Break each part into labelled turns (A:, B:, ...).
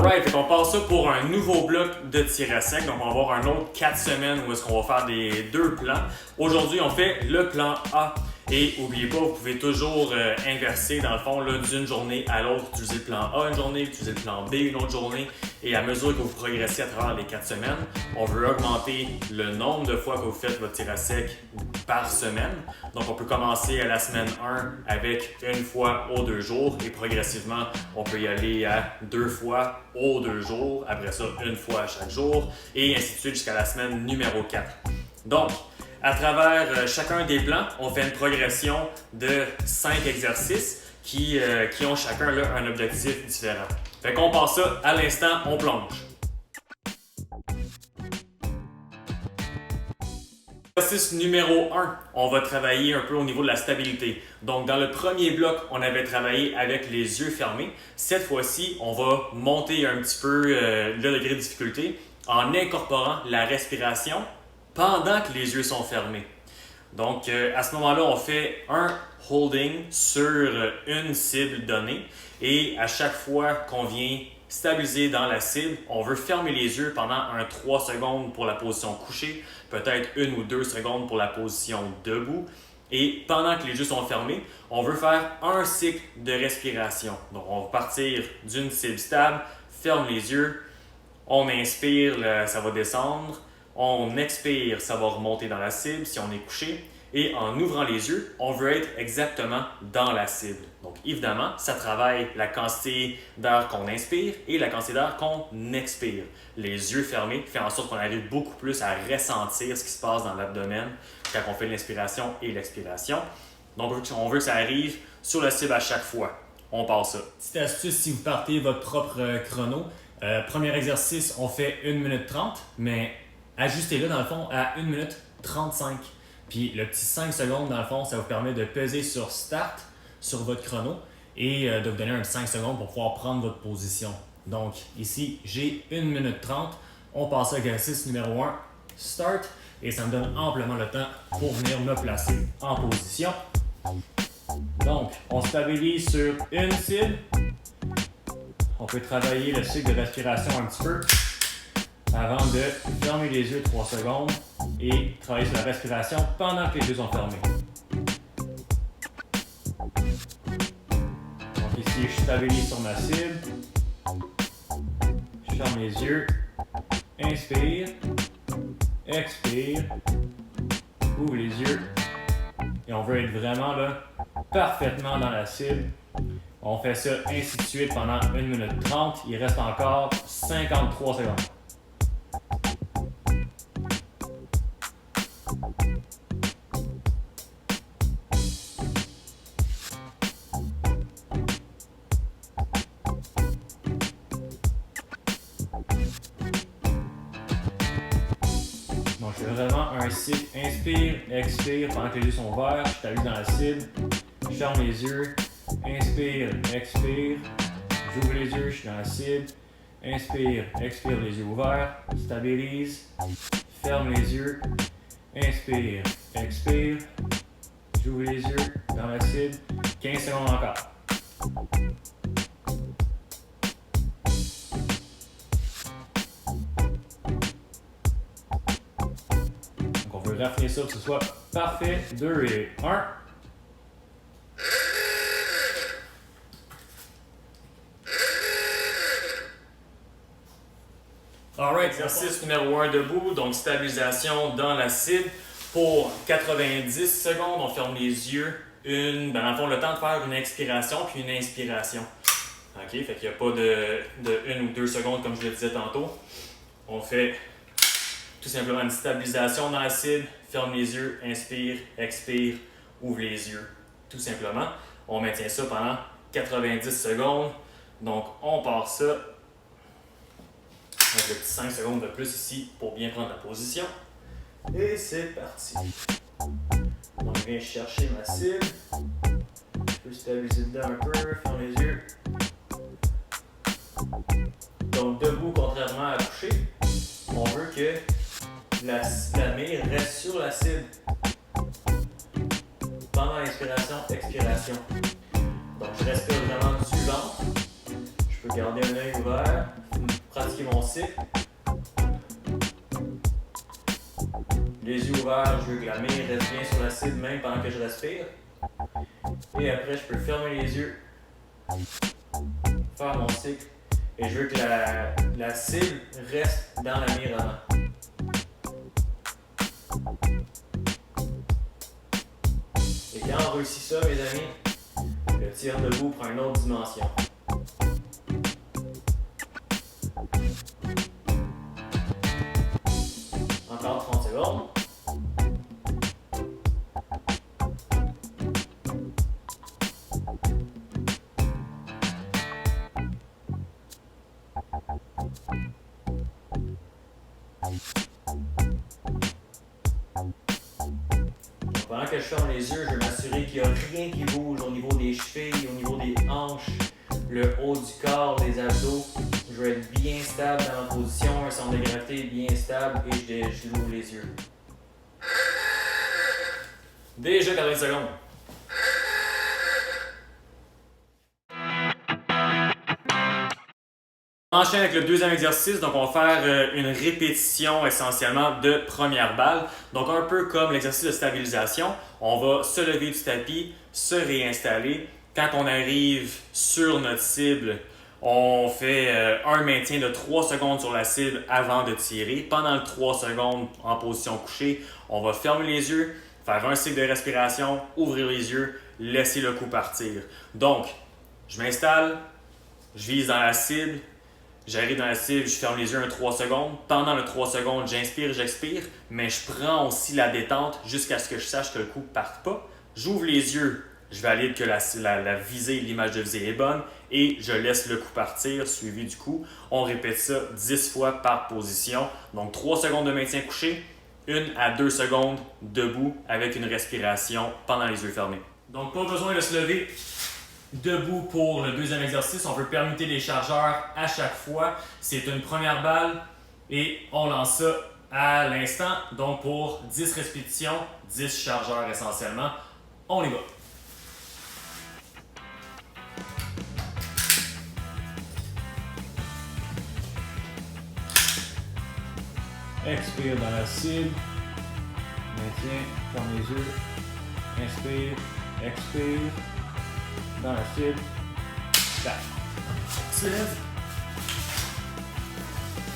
A: Alright, fait qu'on passe ça pour un nouveau bloc de tir à sec. Donc on va avoir un autre 4 semaines où est-ce qu'on va faire des deux plans. Aujourd'hui, on fait le plan A. Et n'oubliez pas, vous pouvez toujours inverser dans le fond d'une journée à l'autre. Utiliser le plan A une journée, utiliser le plan B une autre journée. Et à mesure que vous progressez à travers les 4 semaines, on veut augmenter le nombre de fois que vous faites votre tir à sec par semaine. Donc on peut commencer à la semaine 1 avec une fois aux 2 jours et progressivement, on peut y aller à 2 fois aux 2 jours. Après ça, une fois à chaque jour et ainsi de suite jusqu'à la semaine numéro 4. Donc, à travers chacun des plans, on fait une progression de 5 exercices qui ont chacun là, un objectif différent. Fait qu'on passe ça à l'instant, on plonge. Exercice numéro 1, on va travailler un peu au niveau de la stabilité. Donc dans le premier bloc, on avait travaillé avec les yeux fermés. Cette fois-ci, on va monter un petit peu le degré de difficulté en incorporant la respiration pendant que les yeux sont fermés. Donc, à ce moment-là, on fait un holding sur une cible donnée et à chaque fois qu'on vient stabiliser dans la cible, on veut fermer les yeux pendant 3 secondes pour la position couchée, peut-être 1 ou 2 secondes pour la position debout. Et pendant que les yeux sont fermés, on veut faire un cycle de respiration. Donc, on va partir d'une cible stable, ferme les yeux, on inspire, ça va descendre. On expire, ça va remonter dans la cible si on est couché. Et en ouvrant les yeux, on veut être exactement dans la cible. Donc évidemment, ça travaille la quantité d'air qu'on inspire et la quantité d'air qu'on expire. Les yeux fermés fait en sorte qu'on arrive beaucoup plus à ressentir ce qui se passe dans l'abdomen quand on fait l'inspiration et l'expiration. Donc on veut que ça arrive sur la cible à chaque fois. On passe ça.
B: Petite astuce si vous partez votre propre chrono. Premier exercice, on fait 1 minute 30, mais ajustez-le dans le fond à 1 minute 35. Puis le petit 5 secondes, dans le fond, ça vous permet de peser sur Start sur votre chrono et de vous donner un 5 secondes pour pouvoir prendre votre position. Donc ici, j'ai 1 minute 30. On passe à l'exercice numéro 1, Start. Et ça me donne amplement le temps pour venir me placer en position. Donc, on stabilise sur une cible. On peut travailler le cycle de respiration un petit peu avant de fermer les yeux 3 secondes et travailler sur la respiration pendant que les yeux sont fermés. Donc ici, je stabilise sur ma cible. Je ferme les yeux. Inspire. Expire. Ouvre les yeux. Et on veut être vraiment là, parfaitement dans la cible. On fait ça ainsi de suite pendant 1 minute 30. Il reste encore 53 secondes. Donc, c'est vraiment un cycle. Inspire, expire pendant que les yeux sont ouverts. Je stabilise dans la cible. Je ferme les yeux. Inspire, expire. J'ouvre les yeux, je suis dans la cible. Inspire, expire, les yeux ouverts. Stabilise. Ferme les yeux. Inspire, expire. J'ouvre les yeux dans la cible. 15 secondes encore. Donc on veut rafiner ça pour que ce soit parfait. 2 et 1.
A: Alright, exercice numéro 1 debout, donc stabilisation dans la cible. Pour 90 secondes, on ferme les yeux. Dans le fond, le temps de faire une expiration puis une inspiration. OK, fait qu'il n'y a pas de 1 ou 2 secondes comme je le disais tantôt. On fait tout simplement une stabilisation dans la cible, ferme les yeux, inspire, expire, ouvre les yeux. Tout simplement. On maintient ça pendant 90 secondes. Donc, on part ça. Donc, le petit 5 secondes de plus ici pour bien prendre la position. Et c'est parti. Donc, je viens chercher ma cible. Je peux stabiliser dedans un peu, ferme les yeux. Donc, debout, contrairement à coucher, on veut que la mire reste sur la cible pendant l'inspiration, expiration. Donc, je respire vraiment du ventre. Je peux
B: Je vais garder un œil ouvert, pratiquer mon cycle. Les yeux ouverts, je veux que la main reste bien sur la cible même pendant que je respire. Et après, je peux fermer les yeux, faire mon cycle. Et je veux que la cible reste dans la mire avant. Et quand on réussit ça, mes amis, le tir debout prend une autre dimension. Encore 30 secondes. Pendant que je ferme les yeux, je vais m'assurer qu'il n'y a rien qui bouge au niveau des chevilles, au niveau des hanches, le haut du corps, les abdos. Je vais être bien stable dans ma position, un centre de gravité bien stable et je ouvre les yeux. Déjà 40 secondes. On enchaîne avec le deuxième exercice, donc on va faire une répétition essentiellement de première balle. Donc un peu comme l'exercice de stabilisation, on va se lever du tapis, se réinstaller. Quand on arrive sur notre cible, on fait un maintien de 3 secondes sur la cible avant de tirer. Pendant le 3 secondes en position couchée, on va fermer les yeux, faire un cycle de respiration, ouvrir les yeux, laisser le coup partir. Donc, je m'installe, je vise dans la cible. J'arrive dans la cible, je ferme les yeux 3 secondes. Pendant le 3 secondes, j'inspire, j'expire, mais je prends aussi la détente jusqu'à ce que je sache que le coup ne parte pas. J'ouvre les yeux, je valide que la visée, l'image de visée est bonne et je laisse le coup partir, suivi du coup. On répète ça 10 fois par position. Donc 3 secondes de maintien couché, 1 à 2 secondes debout avec une respiration pendant les yeux fermés. Donc pas besoin de se lever debout pour le deuxième exercice. On peut permuter les chargeurs à chaque fois. C'est une première balle et on lance ça à l'instant. Donc pour 10 répétitions, 10 chargeurs essentiellement. On y va. Expire dans la cible. Maintien, ferme les yeux. Inspire, expire. Dans la cible. Tac. Se lève.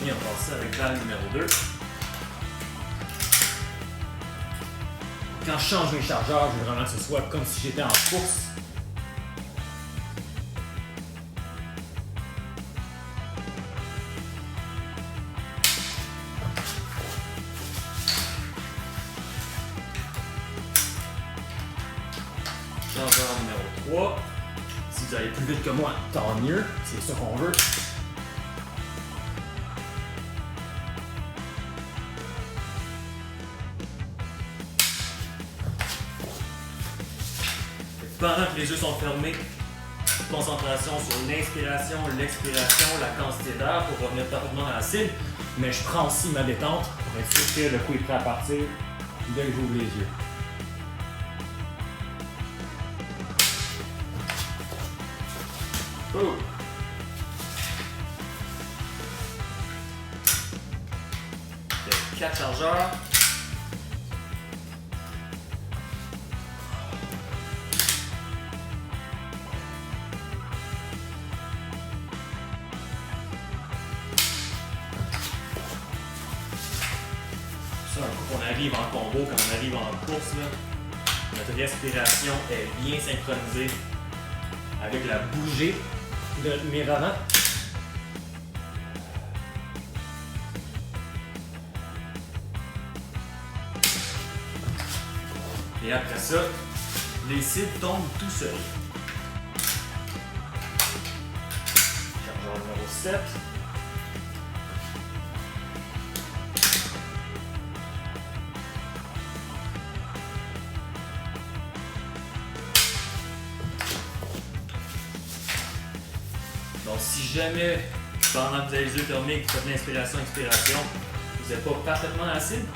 B: Et on passe ça avec balle numéro 2. Quand je change mes chargeurs, je veux vraiment que ce soit comme si j'étais en course. Chargeur numéro 3. Si vous allez plus vite que moi, tant mieux. C'est ça qu'on veut. Pendant que les yeux sont fermés, concentration sur l'inspiration, l'expiration, la quantité d'air pour revenir parfaitement dans la cible. Mais je prends aussi ma détente pour être sûr que le coup est prêt à partir dès que j'ouvre les yeux. Oh. 4 chargeurs. Ça, quand on arrive en combo, quand on arrive en course, là, notre respiration est bien synchronisée avec la bougie de mire avant. Et après ça, les cibles tombent tout seuls. Chargeur numéro 7. Donc si jamais, pendant que vous avez les yeux fermés, que vous faites l'inspiration-expiration, vous n'êtes pas parfaitement dans la cible,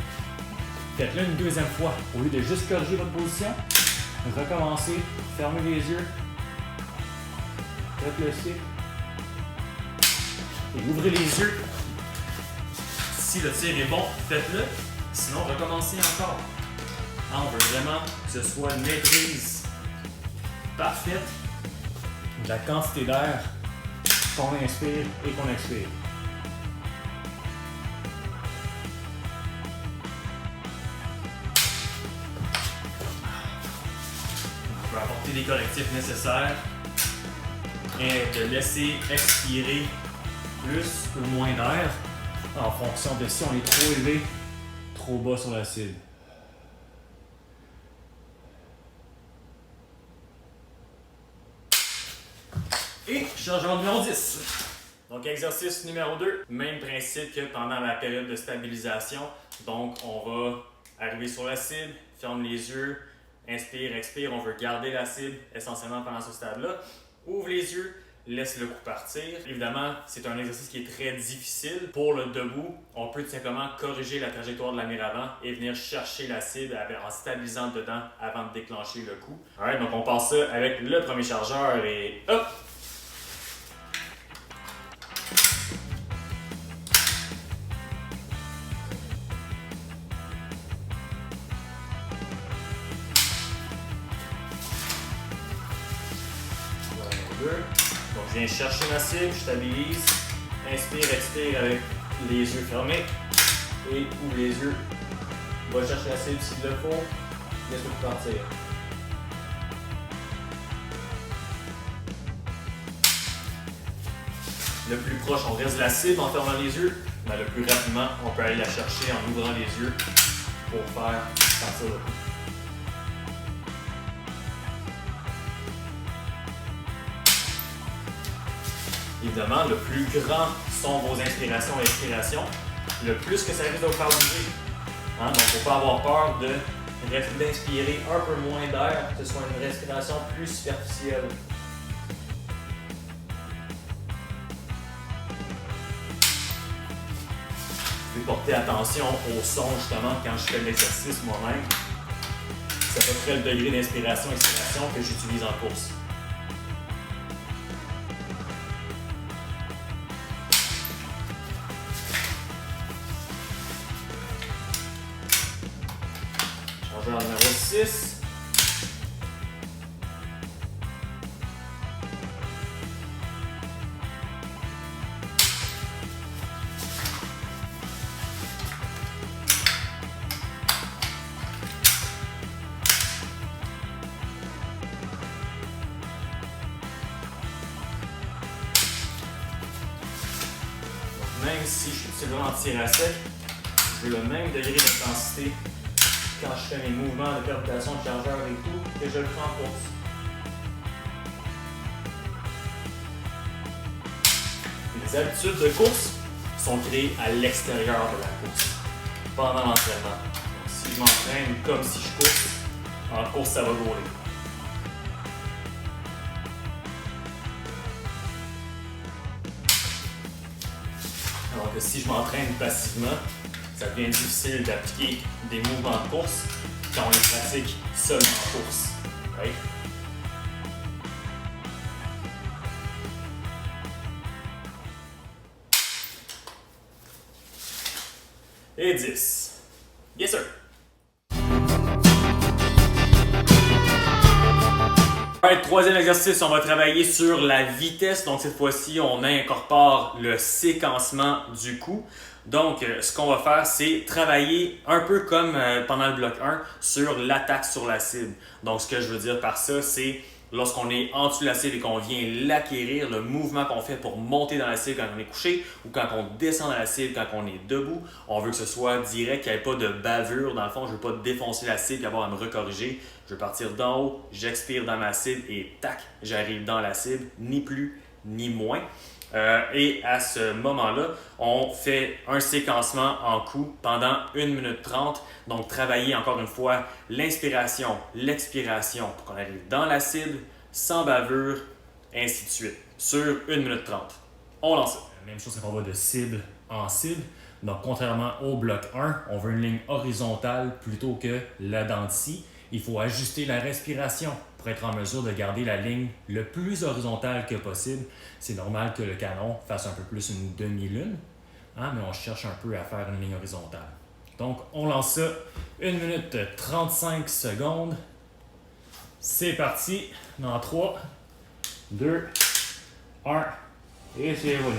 B: faites-le une deuxième fois. Au lieu de juste corriger votre position, recommencez, fermez les yeux, faites le cycle,
A: Et ouvrez les yeux. Si le tir est bon, faites-le. Sinon, recommencez encore. On veut vraiment que ce soit une maîtrise parfaite
B: de la quantité d'air qu'on inspire et qu'on expire.
A: On peut apporter les correctifs nécessaires et de laisser expirer plus ou moins d'air
B: En fonction de si on est trop élevé, trop bas sur la cible.
A: Et changement numéro 10. Donc exercice numéro 2, même principe que pendant la période de stabilisation. Donc on va arriver sur la cible, ferme les yeux, inspire, expire, on veut garder la cible essentiellement pendant ce stade-là. Ouvre les yeux, laisse le coup partir. Évidemment, c'est un exercice qui est très difficile. Pour le debout, on peut tout simplement corriger la trajectoire de la mire avant et venir chercher la cible en stabilisant dedans avant de déclencher le coup. Alright, donc on passe ça avec le premier chargeur et hop! Donc je viens chercher ma cible, je stabilise, inspire, expire avec les yeux fermés et ouvre les yeux. Va chercher la cible s'il le faut, laisse-le partir. Le plus proche, on reste de la cible en fermant les yeux, mais le plus rapidement, on peut aller la chercher en ouvrant les yeux pour faire partir le coup. Évidemment, le plus grand sont vos inspirations et expirations, le plus que ça risque de vous faire bouger. Donc, il ne faut pas avoir peur d'inspirer un peu moins d'air, que ce soit une respiration plus superficielle. Je vais porter attention au son justement quand je fais l'exercice moi-même. C'est à peu près le degré d'inspiration et expiration que j'utilise en course. Chargeur numéro 6. Même si je suis simplement en tir à sec, je veux le même degré d'intensité quand je fais mes mouvements de permutation de chargeur et tout, que je le fais en course. Les habitudes de course sont créées à l'extérieur de la course, pendant l'entraînement. Si je m'entraîne comme si je cours, en course ça va rouler. Alors que si je m'entraîne passivement, ça devient difficile d'appliquer des mouvements de course quand on les pratique seulement en course. Right? Et 10. Yes sir! Alright, troisième exercice, on va travailler sur la vitesse. Donc cette fois-ci, on incorpore le séquencement du coup. Donc ce qu'on va faire, c'est travailler un peu comme pendant le bloc 1 sur l'attaque sur la cible. Donc ce que je veux dire par ça, c'est lorsqu'on est en dessous de la cible et qu'on vient l'acquérir, le mouvement qu'on fait pour monter dans la cible quand on est couché ou quand on descend dans la cible quand on est debout, on veut que ce soit direct, qu'il n'y ait pas de bavure. Dans le fond, je ne veux pas défoncer la cible et avoir à me recorriger. Je veux partir d'en haut, j'expire dans ma cible et tac, j'arrive dans la cible, ni plus ni moins. Et à ce moment-là, on fait un séquencement en coups pendant 1 minute 30. Donc, travailler encore une fois l'inspiration, l'expiration pour qu'on arrive dans la cible, sans bavure, ainsi de suite, sur 1 minute 30. On lance ça.
B: Même chose quand on va de cible en cible. Donc, contrairement au bloc 1, on veut une ligne horizontale plutôt que la dent de scie. Il faut ajuster la respiration pour être en mesure de garder la ligne le plus horizontale que possible. C'est normal que le canon fasse un peu plus une demi-lune, hein, mais on cherche un peu à faire une ligne horizontale. Donc, on lance ça 1 minute 35 secondes. C'est parti dans 3, 2, 1 et c'est bon.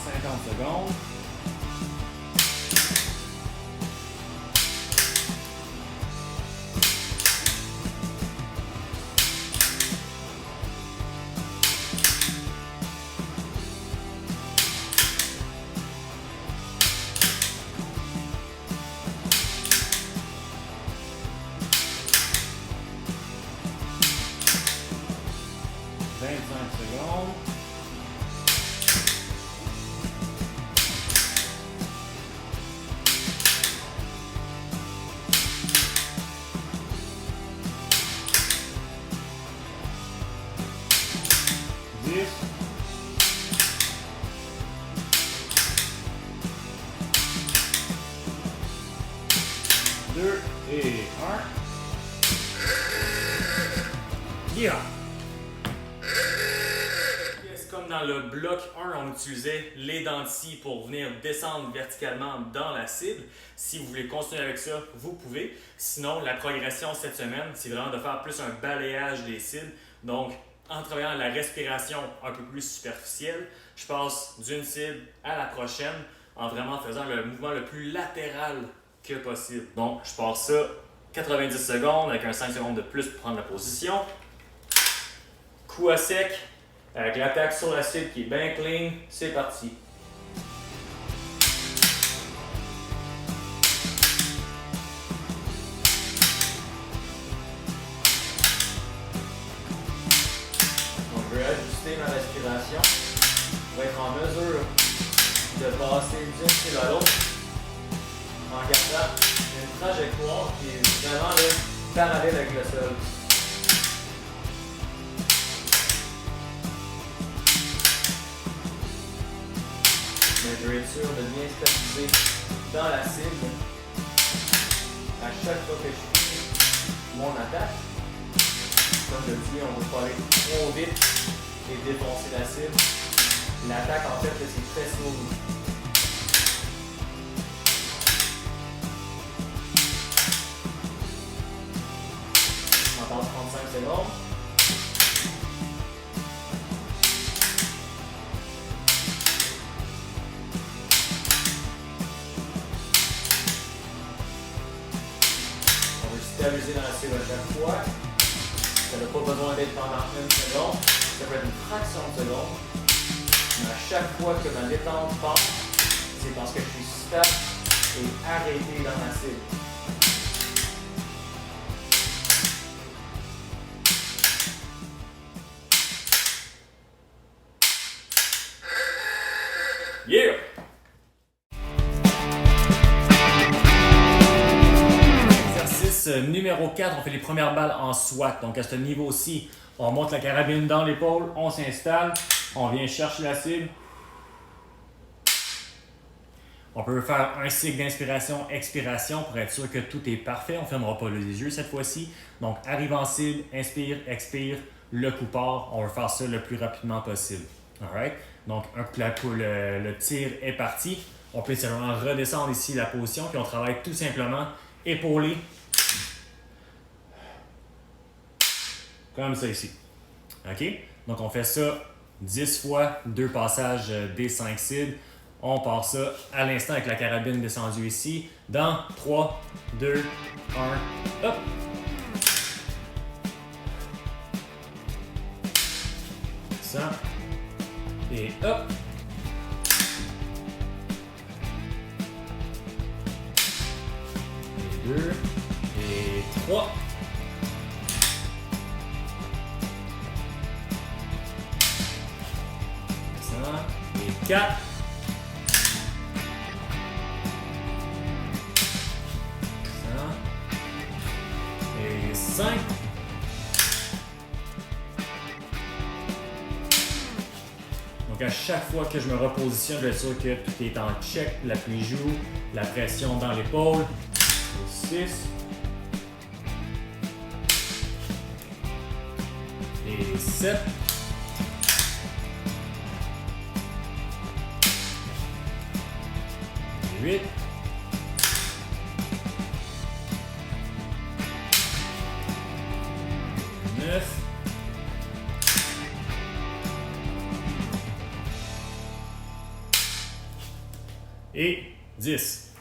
B: 50 secondes. Et 1. Yeah! Comme dans le bloc 1, on utilisait les dents de scie pour venir descendre verticalement dans la cible. Si vous voulez continuer avec ça, vous pouvez. Sinon, la progression cette semaine, c'est vraiment de faire plus un balayage des cibles. Donc, en travaillant la respiration un peu plus superficielle, je passe d'une cible à la prochaine en vraiment faisant le mouvement le plus latéral que possible. Donc, je passe ça 90 secondes avec un 5 secondes de plus pour prendre la position. Coup à sec, avec l'attaque sur la cible qui est bien clean, c'est parti. Donc, je vais ajuster ma respiration pour être en mesure de passer d'une cible à l'autre en gardant une trajectoire qui est vraiment là, parallèle avec le sol. Mais je vais être sûr de bien stabiliser dans la cible à chaque fois que je finis mon attaque. Comme je dis, on ne veut pas aller trop vite et défoncer la cible. L'attaque, en fait, c'est très smooth. Encore 35 secondes. On veut stabiliser dans la cible à chaque fois. Ça n'a pas besoin d'être pendant 1 seconde. Ça peut être une fraction de seconde. Mais à chaque fois que ma détente passe, c'est parce que je suis stable et arrêté dans ma cible. Yeah! Exercice numéro 4, on fait les premières balles en SWAT. Donc à ce niveau-ci, on monte la carabine dans l'épaule, on s'installe, on vient chercher la cible. On peut faire un cycle d'inspiration-expiration pour être sûr que tout est parfait. On ne fermera pas les yeux cette fois-ci. Donc arrive en cible, inspire, expire, le coup part. On va faire ça le plus rapidement possible. Alright? Donc, un coup le tir est parti. On peut simplement redescendre ici la position, puis on travaille tout simplement épaulé. Comme ça ici. OK? Donc, on fait ça 10 fois, 2 passages des 5 cibles. On part ça à l'instant avec la carabine descendue ici. Dans 3, 2, 1, hop! Ça. Et hop! 2 et 3. Et 4. Et 5. Donc à chaque fois que je me repositionne, je vais être sûr que tout est en check, l'appui joue, la pression dans l'épaule. 6. Et 7. 8. Et 10.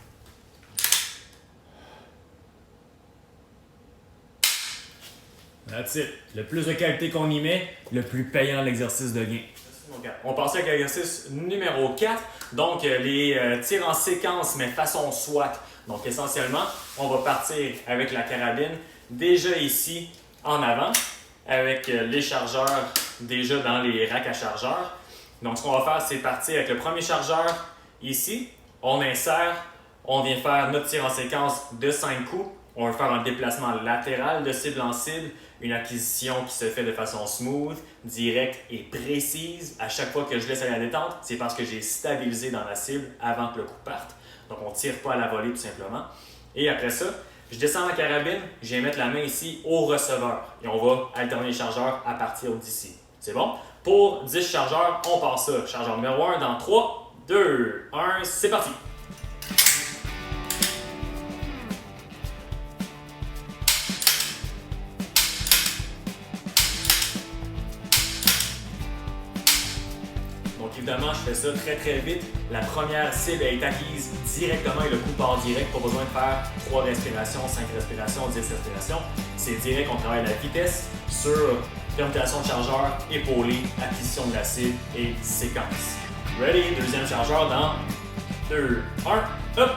B: That's it. Le plus de qualité qu'on y met, le plus payant l'exercice devient.
A: On passe avec l'exercice numéro 4, donc les tirs en séquence mais façon SWAT. Donc essentiellement, on va partir avec la carabine déjà ici en avant, avec les chargeurs déjà dans les racks à chargeurs. Donc ce qu'on va faire, c'est partir avec le premier chargeur ici, on insère, on vient faire notre tir en séquence de 5 coups. On va faire un déplacement latéral de cible en cible, une acquisition qui se fait de façon smooth, directe et précise. À chaque fois que je laisse aller à la détente, c'est parce que j'ai stabilisé dans la cible avant que le coup parte. Donc on ne tire pas à la volée tout simplement. Et après ça, je descends ma carabine, je viens mettre la main ici au receveur. Et on va alterner les chargeurs à partir d'ici. C'est bon? Pour 10 chargeurs, on passe ça. Chargeur numéro 1 dans 3, 2, 1, c'est parti! Donc évidemment, je fais ça très très vite. La première cible est acquise directement et le coup part direct. Pas besoin de faire 3 respirations, 5 respirations, 10 respirations. C'est direct, on travaille la vitesse sur permutation de chargeur, épaulé, acquisition de la cible et séquence. Ready? Deuxième chargeur dans 2, 1, hop!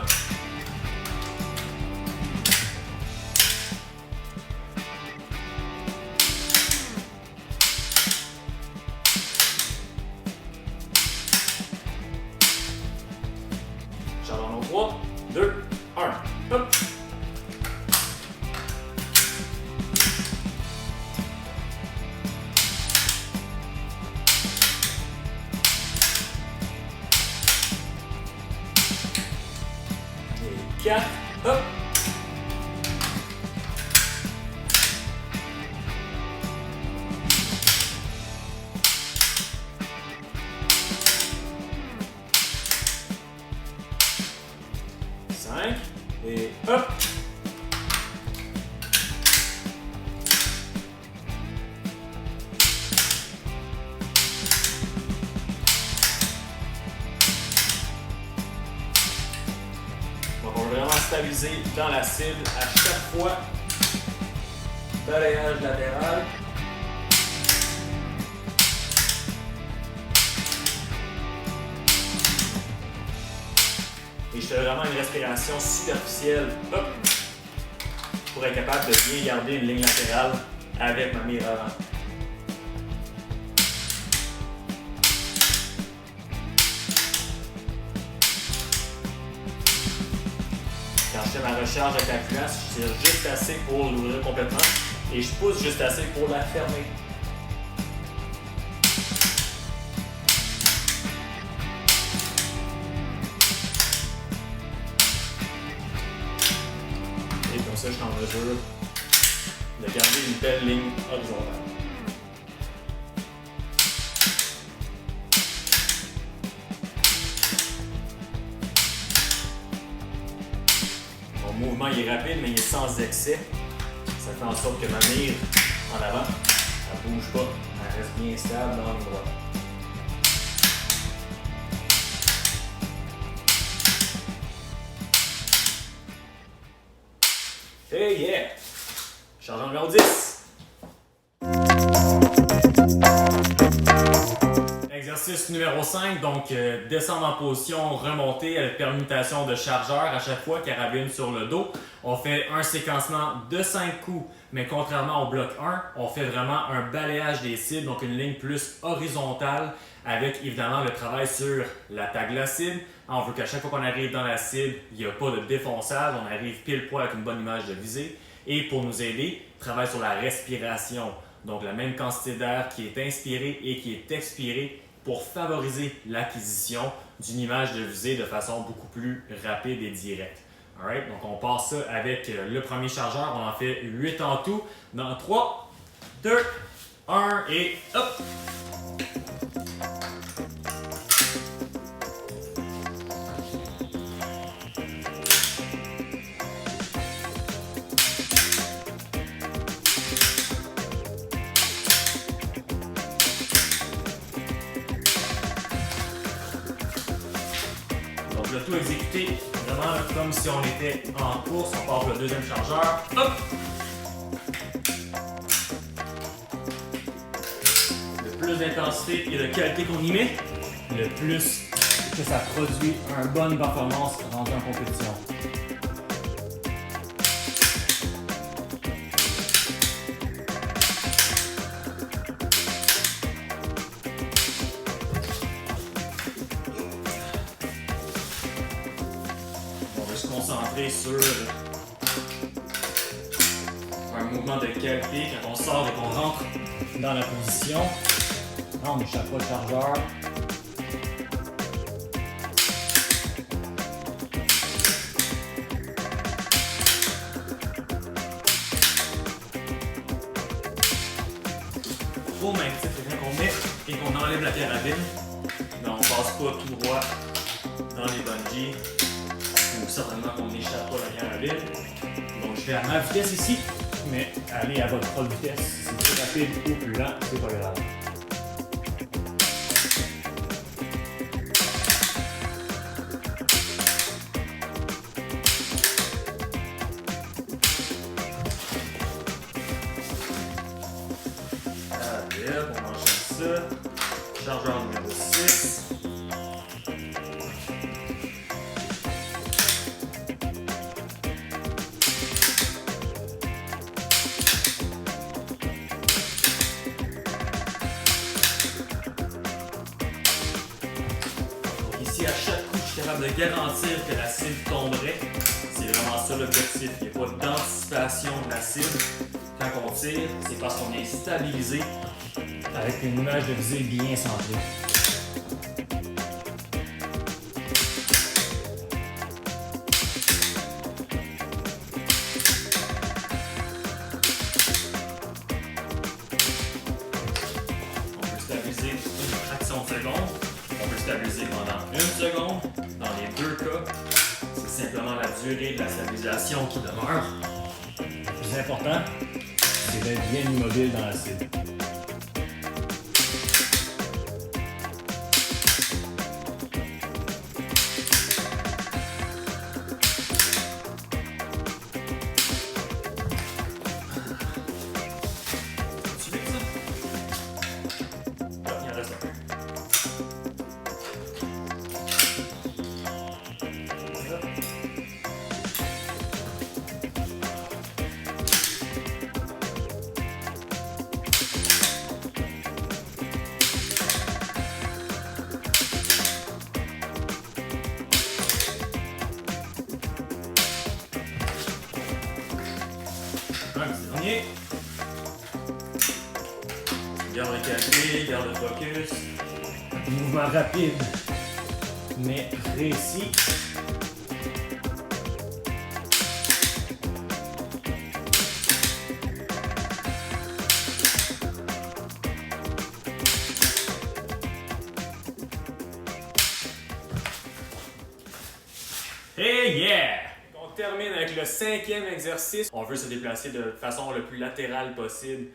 A: Chargeur numéro 3, 2, 1, hop! Et 4, hop! Et hop! Donc on va vraiment stabiliser dans la cible à chaque fois. Balayage latéral. Et je fais vraiment une respiration superficielle, hop, pour être capable de bien garder une ligne latérale avec ma mire avant. Quand je fais ma recharge avec la cuirasse, je tire juste assez pour l'ouvrir complètement et je pousse juste assez pour la fermer. Comme ça, je suis en mesure de garder une belle ligne horizontale. Mon mouvement il est rapide, mais il est sans excès. Ça fait en sorte que ma mire en avant, elle ne bouge pas, elle reste bien stable dans le droit. Hey yeah! Chargeur numéro 10. Exercice
B: Exercice numéro 5, donc descendre en position, remonter avec permutation de chargeur à chaque fois, carabine sur le dos. On fait un séquencement de 5 coups, mais contrairement au bloc 1, on fait vraiment un balayage des cibles, donc une ligne plus horizontale avec évidemment le travail sur l'attaque de la cible. On veut qu'à chaque fois qu'on arrive dans la cible, il n'y a pas de défonçage, on arrive pile poil avec une bonne image de visée. Et pour nous aider, travaille sur la respiration. Donc la même quantité d'air qui est inspiré et qui est expiré pour favoriser l'acquisition d'une image de visée de façon beaucoup plus rapide et directe. Alright, donc on part ça avec le premier chargeur. On en fait 8 en tout. Dans 3, 2, 1 et hop! Donc le tout exécuté vraiment comme si on était en course. On part pour le deuxième chargeur. Hop! Le plus d'intensité et de qualité qu'on y met, le plus que ça produit une bonne performance rendue en compétition. On va se concentrer sur un mouvement de qualité quand on sort et qu'on rentre dans la position. On n'échappe pas le chargeur. Au même titre que quand on met et qu'on enlève la carabine, ben on passe pas tout droit dans les bungees ou certainement qu'on n'échappe pas la carabine. Donc je vais à ma vitesse ici, mais aller à votre propre vitesse. Si c'est plus rapide ou plus lent, c'est pas grave. On enchaîne ça. Chargeur numéro 6. Donc ici, à chaque coup, je suis capable de garantir que la cible tomberait. C'est vraiment ça l'objectif. Il n'y a pas d'anticipation de la cible. Quand on tire, c'est parce qu'on est stabilisé avec une image de visée bien centrée. On peut stabiliser une fraction de seconde. On peut stabiliser pendant une seconde. Dans les deux cas, c'est simplement la durée de la stabilisation qui demeure. Le plus important, c'est d'être bien immobile dans la cible. Un petit dernier. Garde le café, garde le focus. Mouvement rapide, mais précis. Hey yeah! On termine avec le 5e exercice. On veut se déplacer de façon le plus latérale possible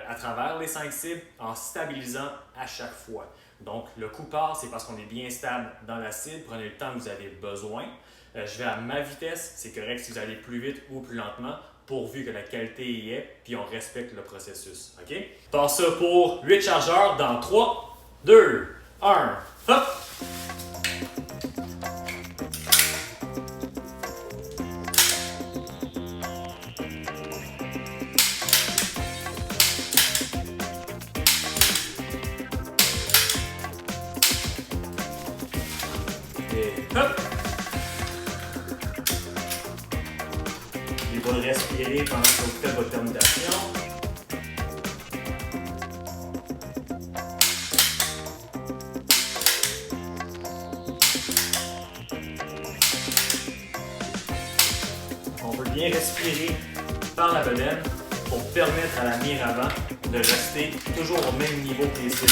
B: à travers les 5 cibles en stabilisant à chaque fois. Donc le coup part, c'est parce qu'on est bien stable dans la cible. Prenez le temps que vous avez besoin. Je vais à ma vitesse. C'est correct si vous allez plus vite ou plus lentement, pourvu que la qualité y est, puis on respecte le processus. OK? Passe ça pour 8 chargeurs dans 3, 2,
A: 1. Hop! Et hop! Il va respirer pendant que vous faites votre termination. On peut bien respirer par la bedaine pour permettre à la mire avant de rester toujours au même niveau que les cils.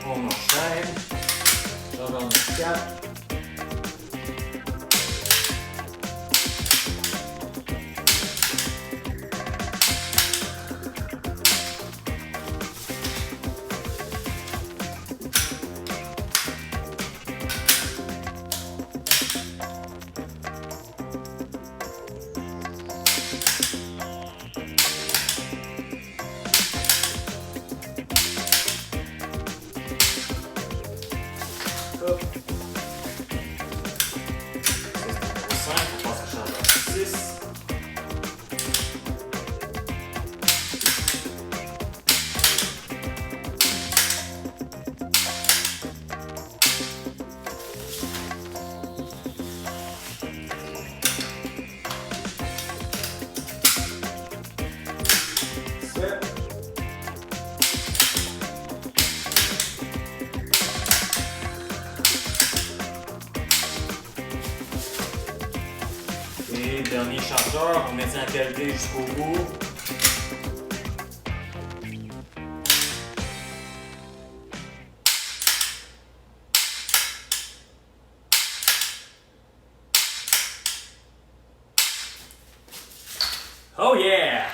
A: On enchaîne. J'en ai 4. Hop. Ça, c'est numéro 5, on passe à charge à 6. Et dernier chargeur, on maintient la qualité jusqu'au bout. Oh yeah!